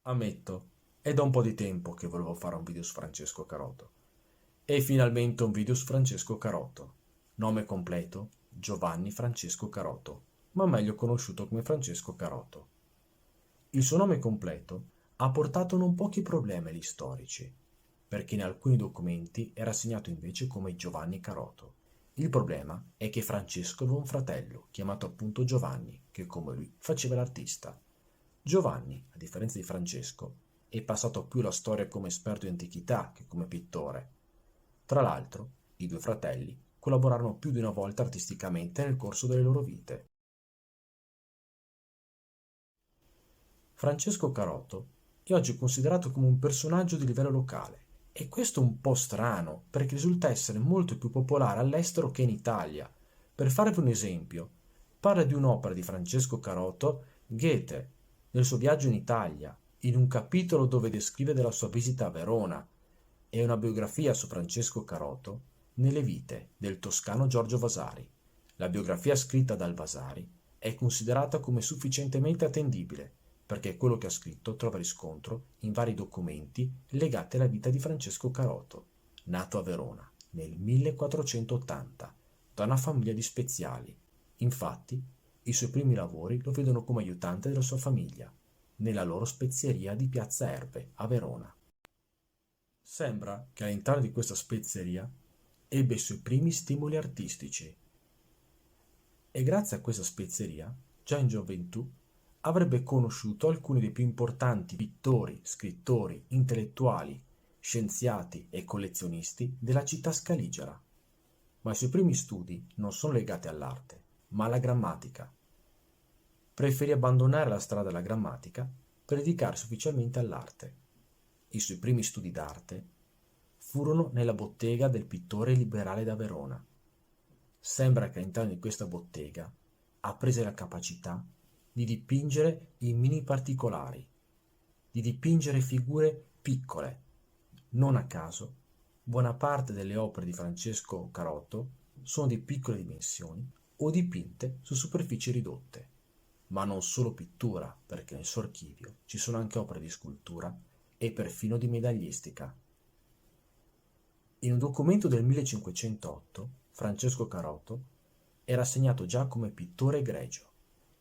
Ammetto, è da un po' di tempo che volevo fare un video su Francesco Carotto. E finalmente un video su Francesco Carotto. Nome completo: Giovanni Francesco Carotto, ma meglio conosciuto come Francesco Carotto. Il suo nome completo ha portato non pochi problemi agli storici, perché in alcuni documenti era segnato invece come Giovanni Carotto. Il problema è che Francesco aveva un fratello, chiamato appunto Giovanni, che come lui faceva l'artista. Giovanni, a differenza di Francesco, è passato più alla storia come esperto di antichità che come pittore. Tra l'altro, i due fratelli collaborarono più di una volta artisticamente nel corso delle loro vite. Francesco Carotto è oggi considerato come un personaggio di livello locale, e questo è un po' strano perché risulta essere molto più popolare all'estero che in Italia. Per farvi un esempio, parla di un'opera di Francesco Carotto, Goethe, nel suo viaggio in Italia, in un capitolo dove descrive della sua visita a Verona, e una biografia su Francesco Carotto nelle vite del toscano Giorgio Vasari. La biografia scritta dal Vasari è considerata come sufficientemente attendibile, perché quello che ha scritto trova riscontro in vari documenti legati alla vita di Francesco Carotto, nato a Verona nel 1480 da una famiglia di speziali. Infatti, i suoi primi lavori lo vedono come aiutante della sua famiglia, nella loro spezieria di Piazza Erbe a Verona. Sembra che all'interno di questa spezieria ebbe i suoi primi stimoli artistici, e grazie a questa spezieria, già in gioventù, avrebbe conosciuto alcuni dei più importanti pittori, scrittori, intellettuali, scienziati e collezionisti della città scaligera. Ma i suoi primi studi non sono legati all'arte, ma alla grammatica. Preferì abbandonare la strada della grammatica per dedicarsi ufficialmente all'arte. I suoi primi studi d'arte furono nella bottega del pittore liberale da Verona. Sembra che all'interno di questa bottega apprese la capacità di dipingere in mini particolari, di dipingere figure piccole. Non a caso, buona parte delle opere di Francesco Carotto sono di piccole dimensioni o dipinte su superfici ridotte. Ma non solo pittura, perché nel suo archivio ci sono anche opere di scultura e perfino di medagliistica. In un documento del 1508, Francesco Carotto era segnato già come pittore egregio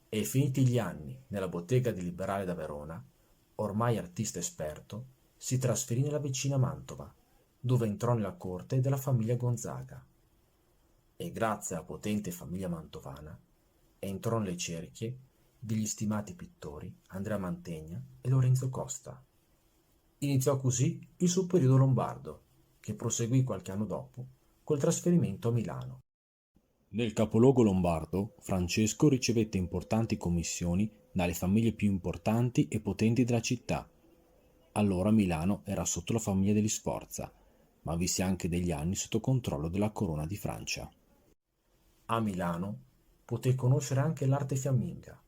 e, finiti gli anni nella bottega di Liberale da Verona, ormai artista esperto, si trasferì nella vicina Mantova, dove entrò nella corte della famiglia Gonzaga e, grazie alla potente famiglia mantovana, entrò nelle cerchie degli stimati pittori Andrea Mantegna e Lorenzo Costa. Iniziò così il suo periodo lombardo, che proseguì qualche anno dopo col trasferimento a Milano. Nel capoluogo lombardo, Francesco ricevette importanti commissioni dalle famiglie più importanti e potenti della città. Allora Milano era sotto la famiglia degli Sforza, ma visse anche degli anni sotto controllo della corona di Francia. A Milano poté conoscere anche l'arte fiamminga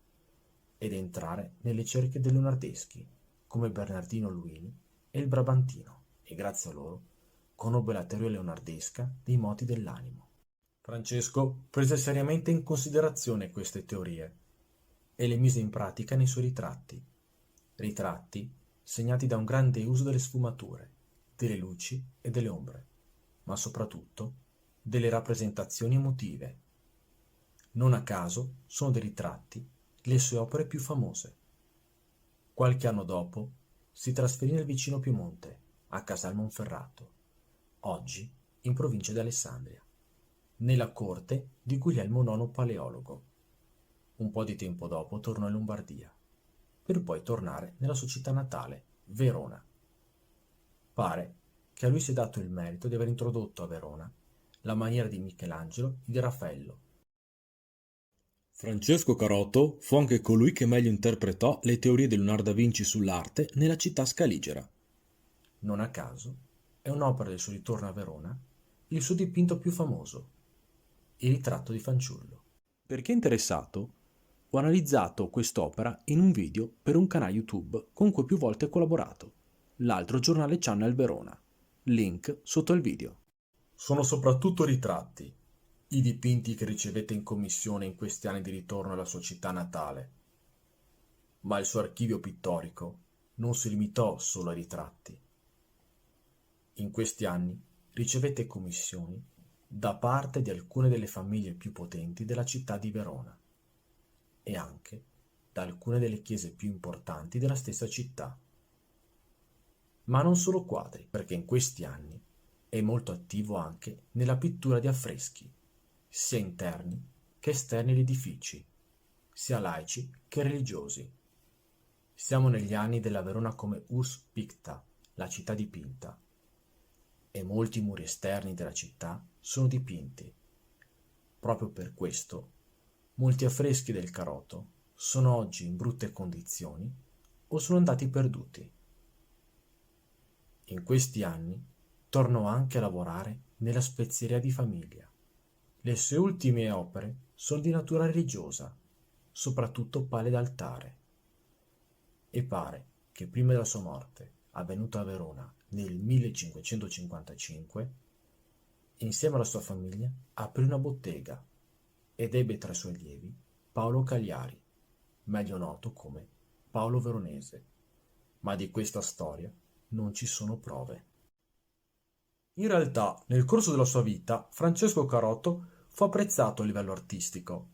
ed entrare nelle cerchie dei leonardeschi, come Bernardino Luini e il Brabantino, e grazie a loro conobbe la teoria leonardesca dei moti dell'animo. Francesco prese seriamente in considerazione queste teorie e le mise in pratica nei suoi ritratti segnati da un grande uso delle sfumature, delle luci e delle ombre, ma soprattutto delle rappresentazioni emotive. Non a caso sono dei ritratti le sue opere più famose. Qualche anno dopo si trasferì nel vicino Piemonte, a Casal Monferrato, oggi in provincia di Alessandria, nella corte di Guglielmo IX Paleologo. Un po' di tempo dopo tornò in Lombardia, per poi tornare nella sua città natale, Verona. Pare che a lui sia dato il merito di aver introdotto a Verona la maniera di Michelangelo e di Raffaello. Francesco Carotto fu anche colui che meglio interpretò le teorie di Leonardo da Vinci sull'arte nella città scaligera. Non a caso, è un'opera del suo ritorno a Verona il suo dipinto più famoso, il ritratto di fanciullo. Per chi è interessato, ho analizzato quest'opera in un video per un canale YouTube con cui più volte ho collaborato, l'altro giornale Channel Verona. Link sotto il video. Sono soprattutto ritratti, i dipinti che ricevette in commissione in questi anni di ritorno alla sua città natale, ma il suo archivio pittorico non si limitò solo ai ritratti. In questi anni ricevette commissioni da parte di alcune delle famiglie più potenti della città di Verona e anche da alcune delle chiese più importanti della stessa città. Ma non solo quadri, perché in questi anni è molto attivo anche nella pittura di affreschi, sia interni che esterni agli edifici, sia laici che religiosi. Siamo negli anni della Verona come Urs Picta, la città dipinta, e molti muri esterni della città sono dipinti. Proprio per questo, molti affreschi del Carotto sono oggi in brutte condizioni o sono andati perduti. In questi anni tornò anche a lavorare nella spezieria di famiglia. Le sue ultime opere sono di natura religiosa, soprattutto pale d'altare. E pare che prima della sua morte, avvenuta a Verona nel 1555, insieme alla sua famiglia aprì una bottega ed ebbe tra i suoi allievi Paolo Cagliari, meglio noto come Paolo Veronese, ma di questa storia non ci sono prove. In realtà, nel corso della sua vita, Francesco Carotto fu apprezzato a livello artistico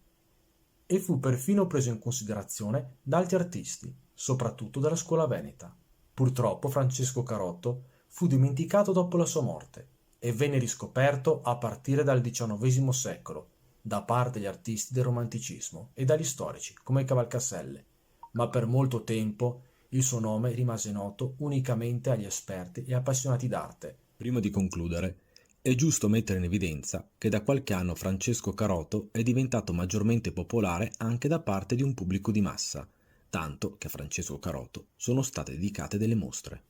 e fu perfino preso in considerazione da altri artisti, soprattutto della scuola veneta. Purtroppo Francesco Carotto fu dimenticato dopo la sua morte e venne riscoperto a partire dal XIX secolo da parte degli artisti del romanticismo e dagli storici come Cavalcaselle, ma per molto tempo il suo nome rimase noto unicamente agli esperti e appassionati d'arte. Prima di concludere, è giusto mettere in evidenza che da qualche anno Francesco Carotto è diventato maggiormente popolare anche da parte di un pubblico di massa, tanto che a Francesco Carotto sono state dedicate delle mostre.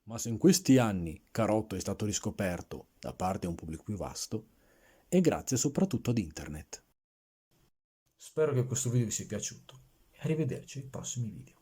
Ma se in questi anni Carotto è stato riscoperto da parte di un pubblico più vasto, è grazie soprattutto ad internet. Spero che questo video vi sia piaciuto e arrivederci ai prossimi video.